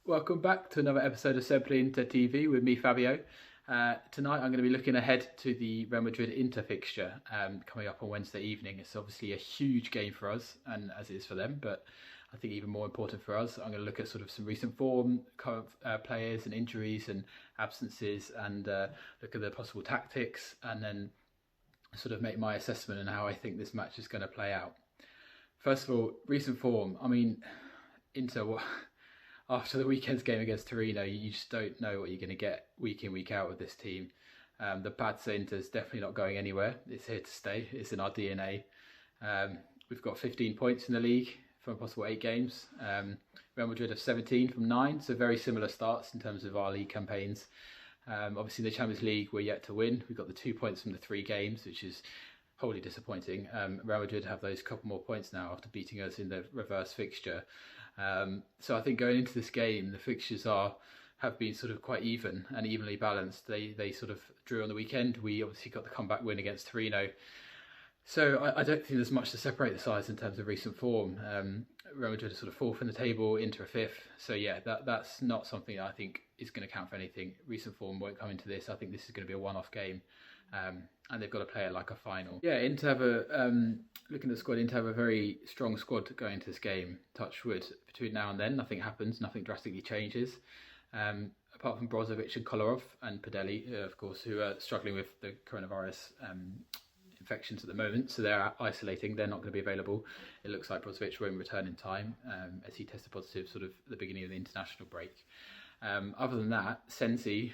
Welcome back to another episode of Sempre Inter TV with me, Fabio. Tonight I'm going to be looking ahead to the Real Madrid Inter fixture coming up on Wednesday evening. It's obviously a huge game for us, and as it is for them, but I think even more important for us. I'm going to look at sort of some recent form, current players and injuries and absences, and look at the possible tactics, and then sort of make my assessment on how I think this match is going to play out. First of all, recent form. I mean, Inter, after the weekend's game against Torino, you just don't know what you're going to get week in, week out with this team. The Pazza Inter's definitely not going anywhere. It's here to stay. It's in our DNA. We've got 15 points in the league from possible 8 games. Real Madrid have 17 from 9, so very similar starts in terms of our league campaigns. Obviously, in the Champions League, we're yet to win. We've got the 2 points from the 3 games, which is wholly disappointing. Real Madrid have those couple more points now after beating us in the reverse fixture. So I think going into this game, the fixtures have been sort of quite even and evenly balanced. They sort of drew on the weekend. We obviously got the comeback win against Torino. So I don't think there's much to separate the sides in terms of recent form. Real Madrid are sort of 4th in the table, Inter 5th. So yeah, that's not something I think is going to count for anything. Recent form won't come into this. I think this is going to be a one-off game. And they've got to play it like a final. Yeah, Inter have looking at the squad, Inter have a very strong squad going into this game. Touch wood, between now and then, nothing happens, nothing drastically changes. Apart from Brozovic and Kolarov and Padelli, of course, who are struggling with the coronavirus infections at the moment, so they're isolating, they're not going to be available. It looks like Brozovic won't return in time as he tested positive sort of at the beginning of the international break. Other than that, Sensi,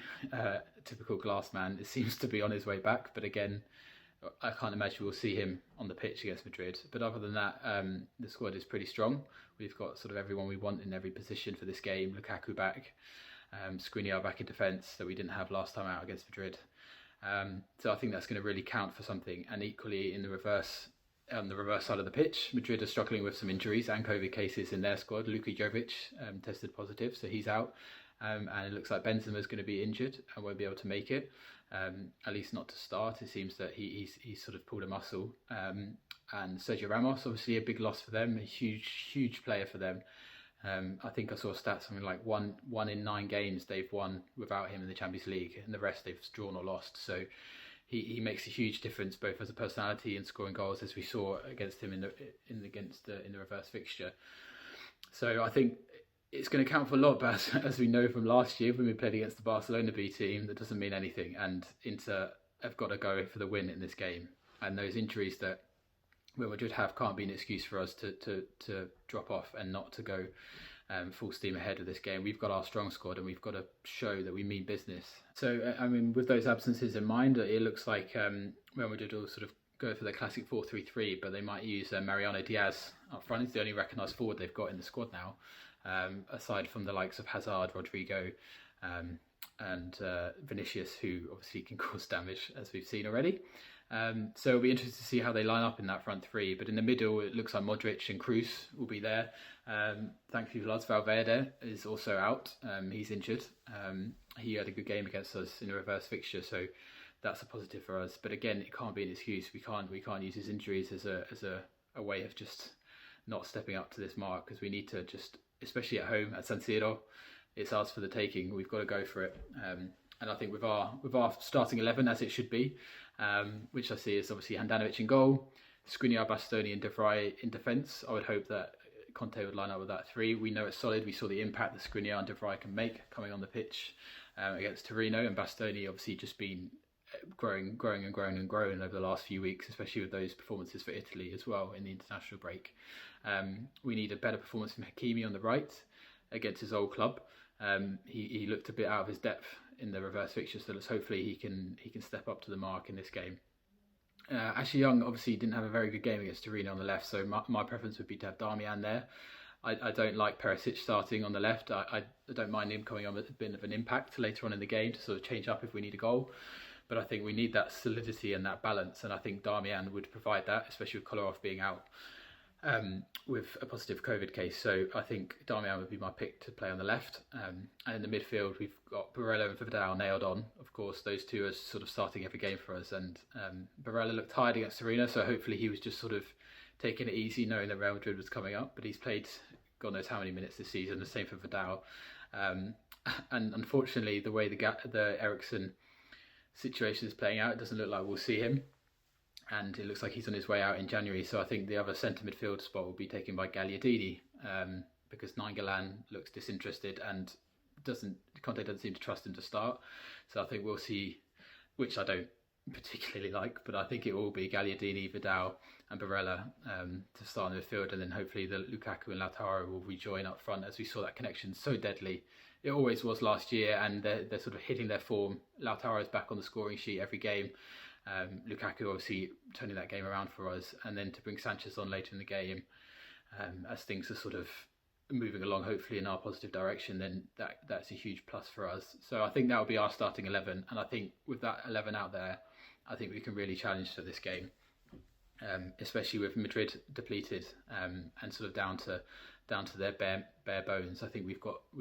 typical glass man, it seems to be on his way back, but again, I can't imagine we'll see him on the pitch against Madrid. But other than that, the squad is pretty strong. We've got sort of everyone we want in every position for this game. Lukaku back, Skriniar back in defence that we didn't have last time out against Madrid. So I think that's going to really count for something. And equally in the reverse, on the reverse side of the pitch, Madrid are struggling with some injuries and COVID cases in their squad. Luka Jovic tested positive, so he's out. And it looks like Benzema is going to be injured and won't be able to make it, at least not to start. It seems that he's sort of pulled a muscle. And Sergio Ramos, obviously a big loss for them, a huge player for them. I think I saw a stat something like one in 9 games they've won without him in the Champions League, and the rest they've drawn or lost. So he makes a huge difference both as a personality and scoring goals, as we saw against him in the reverse fixture. So I think it's going to count for a lot, but as we know from last year when we played against the Barcelona B team, that doesn't mean anything. And Inter have got to go for the win in this game. And those injuries that Real Madrid have can't be an excuse for us to drop off and not to go full steam ahead of this game. We've got our strong squad and we've got to show that we mean business. So, I mean, with those absences in mind, it looks like Real Madrid will sort of go for the classic 4-3-3, but they might use Mariano Diaz up front. He's the only recognised forward they've got in the squad now. Aside from the likes of Hazard, Rodrigo, and Vinicius, who obviously can cause damage, as we've seen already. So it'll be interesting to see how they line up in that front 3. But in the middle, it looks like Modric and Kroos will be there. Thankfully, Lars Valverde is also out. He's injured. He had a good game against us in a reverse fixture, so that's a positive for us. But again, it can't be an excuse. We can't use his injuries as a way of just not stepping up to this mark, because we need to just, especially at home at San Siro, it's ours for the taking. We've got to go for it. And I think with our starting 11 as it should be, which I see is obviously Handanovic in goal, Skriniar, Bastoni and De Vrij in defence. I would hope that Conte would line up with that 3. We know it's solid. We saw the impact that Skriniar and De Vrij can make coming on the pitch against Torino, and Bastoni obviously just been growing over the last few weeks, especially with those performances for Italy as well in the international break. We need a better performance from Hakimi on the right against his old club. He looked a bit out of his depth in the reverse fixture, so let's hopefully he can step up to the mark in this game. Ashley Young obviously didn't have a very good game against Torino on the left, so my preference would be to have Darmian there. I don't like Perisic starting on the left. I don't mind him coming on with a bit of an impact later on in the game to sort of change up if we need a goal. But I think we need that solidity and that balance, and I think Darmian would provide that, especially with Kolarov being out with a positive COVID case. So I think Darmian would be my pick to play on the left. And in the midfield, we've got Barella and Vidal nailed on. Of course, those two are sort of starting every game for us. And Barella looked tired against Torino, so hopefully he was just sort of taking it easy, knowing that Real Madrid was coming up. But he's played God knows how many minutes this season. The same for Vidal. And unfortunately, the way the Eriksen situation is playing out, it doesn't look like we'll see him. And it looks like he's on his way out in January. So I think the other centre midfield spot will be taken by Gagliardini, because Nainggolan looks disinterested and Conte doesn't seem to trust him to start. So I think we'll see, which I don't particularly like, but I think it will be Gagliardini, Vidal and Barella to start in the midfield, and then hopefully the Lukaku and Lautaro will rejoin up front, as we saw that connection so deadly. It always was last year, and they're sort of hitting their form. Lautaro's back on the scoring sheet every game. Lukaku obviously turning that game around for us, and then to bring Sanchez on later in the game, as things are sort of moving along hopefully in our positive direction, then that's a huge plus for us. So I think that will be our starting 11, and I think with that 11 out there, I think we can really challenge for this game, especially with Madrid depleted and sort of down to their bare bones. I think we've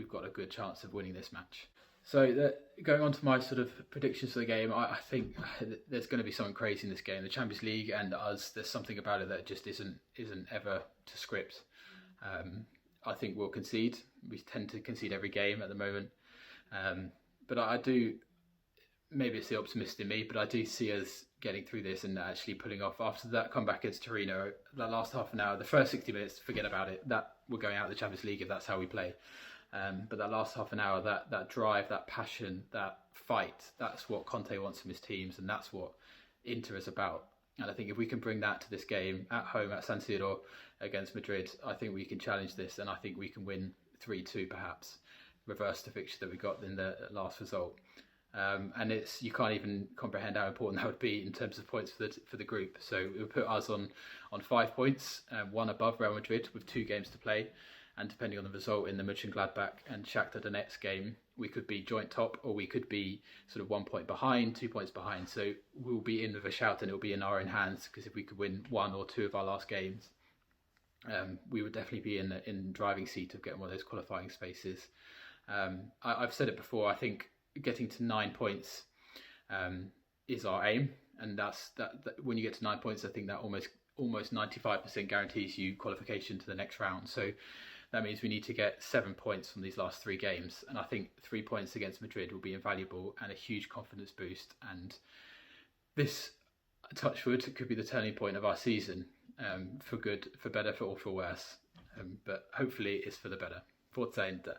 got a good chance of winning this match. So going on to my sort of predictions for the game, I think there's going to be something crazy in this game. The Champions League and us, there's something about it that just isn't ever to script. I think we'll concede. We tend to concede every game at the moment. But I do, maybe it's the optimist in me, but I do see us getting through this and actually pulling off. After that comeback against Torino, that last half an hour, the first 60 minutes, forget about it. That we're going out of the Champions League if that's how we play. But that last half an hour, that drive, that passion, that fight, that's what Conte wants from his teams, and that's what Inter is about. And I think if we can bring that to this game at home at San Siro against Madrid, I think we can challenge this, and I think we can win 3-2 perhaps, reverse the fixture that we got in the last result. And you can't even comprehend how important that would be in terms of points for the group. So it would put us on 5 points, one above Real Madrid with 2 games to play. And depending on the result in the Mönchengladbach and Shakhtar Donetsk game, we could be joint top, or we could be sort of 1 point behind, 2 points behind. So we'll be in with a shout, and it'll be in our own hands, because if we could win 1 or 2 of our last games, we would definitely be in the driving seat of getting one of those qualifying spaces. I've said it before. I think getting to 9 points is our aim, and that's when you get to 9 points, I think that almost 95% guarantees you qualification to the next round. So that means we need to get 7 points from these last 3 games, and I think 3 points against Madrid will be invaluable and a huge confidence boost. And this, touchwood, could be the turning point of our season, for good, for better, or for worse. But hopefully it's for the better. Forza Inter.